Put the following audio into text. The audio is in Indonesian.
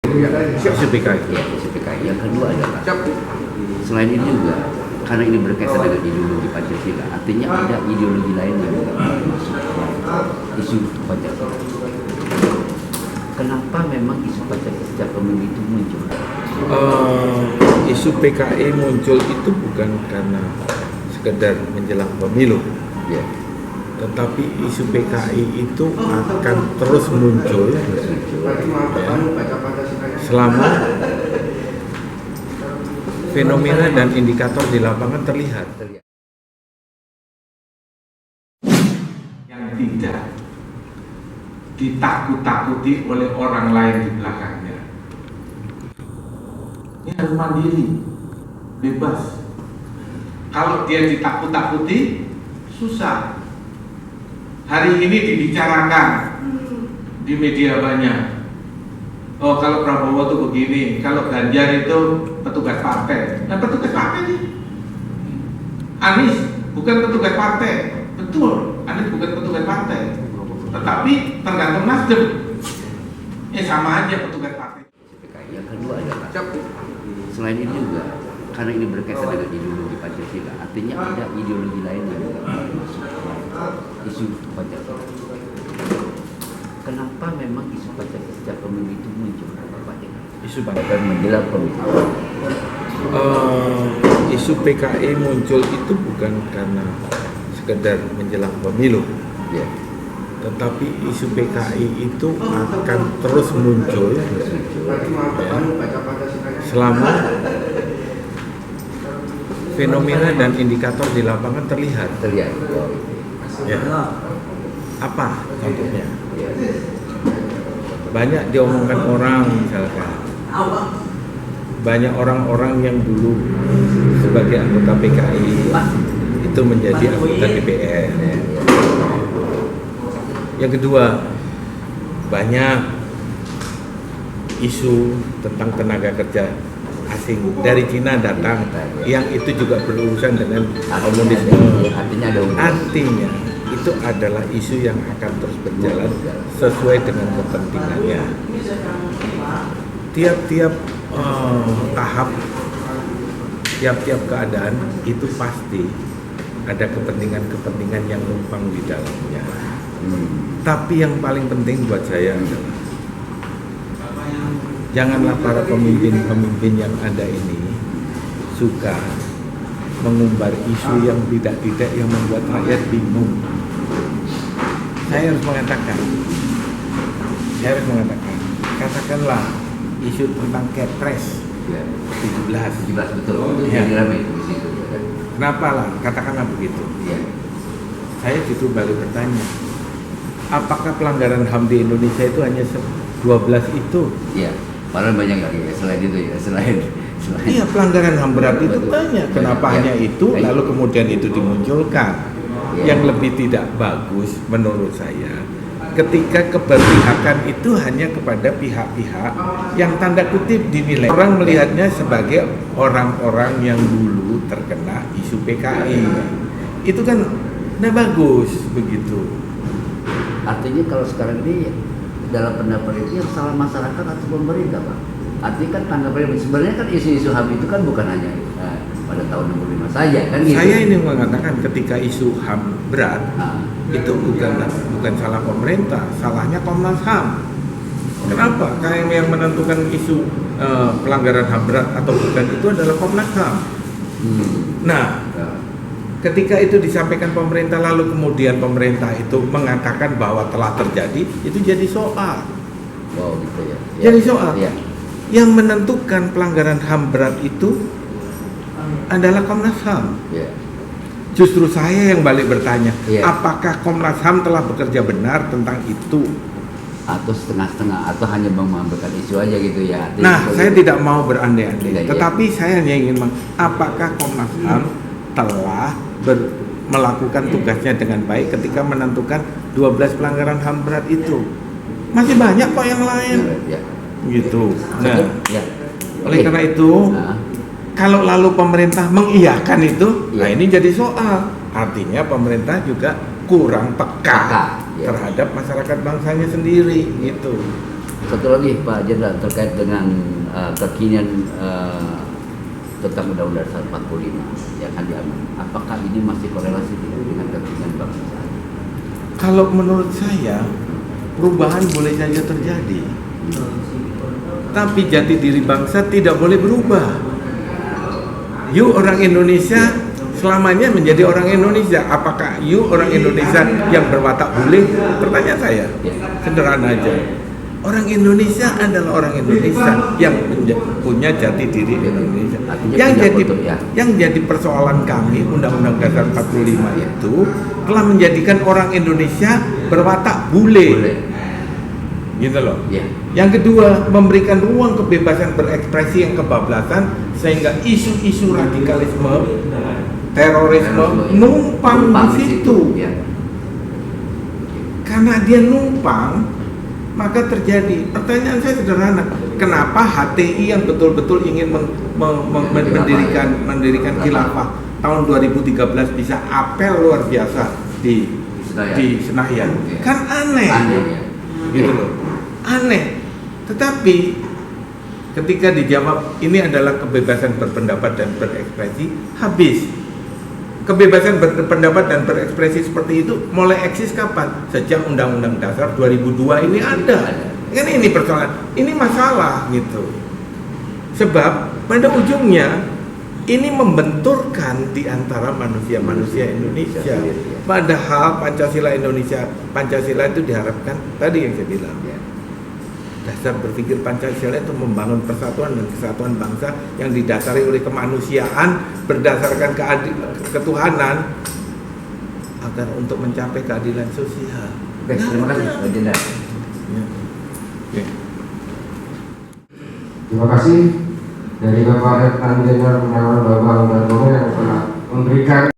Isu PKI. Ya, isu PKI. Yang kedua adalah selain itu juga karena ini berkaitan dengan ideologi Pancasila, artinya ada ideologi lain yang juga masuk isu Pancasila. Kenapa memang isu Pancasila sejak pemilu itu muncul? Isu PKI muncul itu bukan karena sekedar menjelang pemilu, Ya. tetapi isu PKI itu akan terus muncul ya, selama fenomena dan indikator di lapangan terlihat. Yang tidak ditakut-takuti oleh orang lain di belakangnya. Ini harus mandiri, bebas. Kalau dia ditakut-takuti, susah. Hari ini dibicarakan di media banyak. Oh, kalau Prabowo itu begini, kalau Ganjar itu petugas partai. Nah, petugas partai nih. Anies bukan petugas partai. Betul, Anies bukan petugas partai. Tetapi tergantung Nasdem. Sama aja petugas partai. PKI. Yang kedua adalah selain itu juga karena ini berkaitan dengan ideologi Pancasila, artinya ada ideologi lain yang juga masuk isu Pancasila. Kenapa memang isu Pancasila sejak pemilu itu muncul? Isu Dan menjelang pemilu. Isu PKI muncul itu bukan karena sekedar menjelang pemilu, Ya. tetapi isu PKI itu akan terus muncul ya, selama fenomena dan indikator di lapangan terlihat. Terlihat. Ya. Apa contohnya? Banyak diomongkan orang, misalkan banyak orang-orang yang dulu sebagai anggota PKI itu menjadi anggota DPR. Yang kedua, banyak isu tentang tenaga kerja asing dari Cina datang, yang itu juga berurusan dengan komunisme. Artinya itu adalah isu yang akan terus berjalan sesuai dengan kepentingannya. Tiap-tiap tahap, tiap-tiap keadaan itu pasti ada kepentingan-kepentingan yang numpang di dalamnya. Tapi yang paling penting buat saya adalah janganlah para pemimpin-pemimpin yang ada ini suka mengumbar isu yang tidak-tidak yang membuat rakyat bingung. Saya harus mengatakan, katakanlah isu tentang Kepres 17 betul. Ya. Jadi ramai di situ. Kenapa lah, katakanlah begitu. Ya. Saya justru balik bertanya, apakah pelanggaran HAM di Indonesia itu hanya 12 itu? Iya. Padahal banyak lagi ya, selain itu ya, selain. Iya, pelanggaran HAM berat itu banyak. Kenapa Ya. hanya itu, lalu kemudian itu dimunculkan? Ya. Yang lebih tidak bagus menurut saya, ketika keberpihakan itu hanya kepada pihak-pihak yang tanda kutip dinilai. Orang melihatnya sebagai orang-orang yang dulu terkena isu PKI. Itu kan tidak bagus begitu. Artinya kalau sekarang ini dalam pendapat itu yang salah masyarakat atau pemerintah, Pak? Artinya kan tanggapannya sebenarnya kan isu-isu HAM itu kan bukan hanya pada tahun 65 saja kan gitu. Saya ini mengatakan ketika isu HAM berat itu bukan salah pemerintah, salahnya Komnas HAM. Kenapa? Karena yang menentukan isu pelanggaran HAM berat atau bukan itu adalah Komnas HAM. Nah, ketika itu disampaikan pemerintah lalu kemudian pemerintah itu mengatakan bahwa telah terjadi, itu jadi soal. Wow, gitu ya. Jadi soal. Ya. Yang menentukan pelanggaran HAM berat itu adalah Komnas HAM. Ya. Justru saya yang balik bertanya, Iya. apakah Komnas HAM telah bekerja benar tentang itu? Atau setengah-setengah atau hanya mengambilkan isu aja gitu ya. Artinya Nah, saya tidak mau berandai-andai, Iya, iya. tetapi saya hanya ingin apakah Komnas HAM telah melakukan tugasnya dengan baik ketika menentukan 12 pelanggaran HAM berat itu? Masih banyak kok yang lain. Ya. Gitu. Nah, Ya. oleh karena itu, kalau lalu pemerintah mengiyakan itu, Iya. nah ini jadi soal. Artinya pemerintah juga kurang peka Iya. terhadap masyarakat bangsanya sendiri, gitu. Satu lagi Pak Jenderal terkait dengan kekinian tentang Undang-Undang Dasar 45 yang akan diambil. Apakah ini masih korelasi dengan kekinian bangsa saat ini? Kalau menurut saya perubahan boleh saja terjadi, tapi jati diri bangsa tidak boleh berubah. You orang Indonesia selamanya menjadi orang Indonesia. Apakah you orang Indonesia yang berwatak bule? Pertanyaan saya sederhana aja. Orang Indonesia adalah orang Indonesia yang punya jati diri Indonesia. Yang jadi persoalan kami Undang-Undang Dasar 45 itu telah menjadikan orang Indonesia berwatak bule. Gitu loh. Yang kedua, memberikan ruang kebebasan berekspresi yang kebablasan sehingga isu-isu radikalisme, terorisme numpang di situ. Karena dia numpang, maka terjadi. Pertanyaan saya sederhana, kenapa HTI yang betul-betul ingin mendirikan khilafah tahun 2013 bisa apel luar biasa di Senayan? Kan aneh. Gitu loh. Aneh. Tetapi ketika dijawab ini adalah kebebasan berpendapat dan berekspresi, habis. Kebebasan berpendapat dan berekspresi seperti itu mulai eksis kapan? Sejak Undang-Undang Dasar 2002 ini ada. Kan ini persoalan, ini masalah gitu. Sebab pada ujungnya ini membenturkan di antara manusia-manusia Indonesia. Padahal Pancasila itu diharapkan tadi yang saya bilang. Dasar berpikir Pancasila itu membangun persatuan dan kesatuan bangsa yang didasari oleh kemanusiaan berdasarkan ketuhanan agar untuk mencapai keadilan sosial. Baik, terima kasih Pak Jenderal. Terima kasih dari Bapak Letnan Jenderal Purnawirawan Bambang Darmono yang telah memberikan